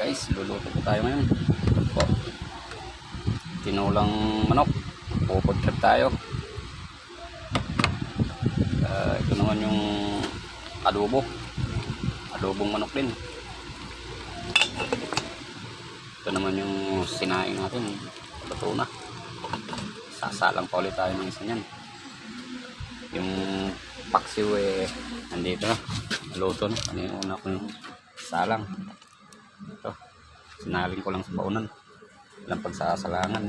Guys, luluto po tayo ngayon. Po. Tinulang manok. Pupudkad tayo. Ito naman yung adobo. Adobong manok din. Ito naman yung sinaing natin. Luto na. Sasalang pa ulit tayo ng isa niyan. Yung paksiw nandito na. Luto na. Kanina una ko yung salang. Ito. Sinaling ko lang sa baunan. Walang pagsasalangan.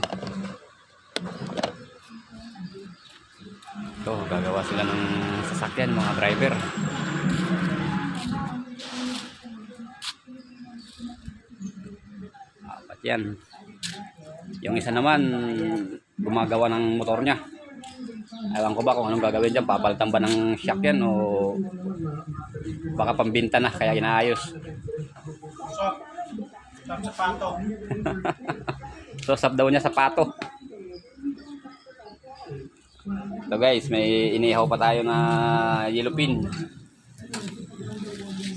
Ito, gagawa sila ng sasakyan, mga driver. Apat yan. Yung isa naman, gumagawa ng motor niya. Ewan ko ba kung anong gagawin dyan. Papalitan ba ng shock yan o baka pambinta na kaya inaayos. Sapato. So, sab daw niya sapato. So guys, may inihaw pa tayo na yellow pin.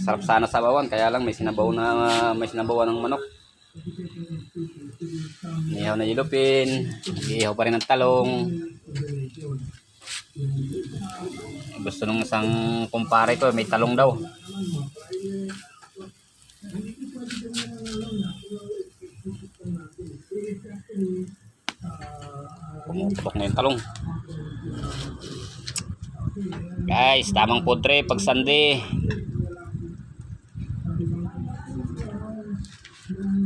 Sarap sana sa bawan, kaya lang may sinabawan ng manok. Inihaw na yellow pin, inihaw pa rin ng talong. Gusto nung isang kumpare ko, may talong daw. Pumutok na yung talong. Guys, tamang pudre pag sandi.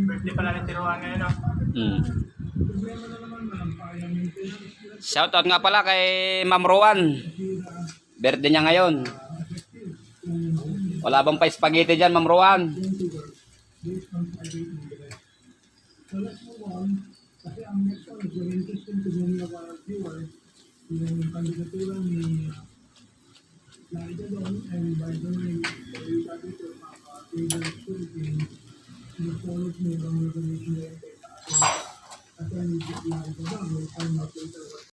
Birthday pala ni Tiruan ngayon, no? Shoutout nga pala kay Ma'am Rowan. Birthday niya ngayon. Wala bang pa spaghetti dyan, Ma'am Rowan? Kasi ang next one is very interesting to many of our viewers. Yung kandidatura ni Laida doon, and by the way, yung sabi ko, favorite Philippines, yung follows mo yung resolution na yun. At then, Laida doon, may time out later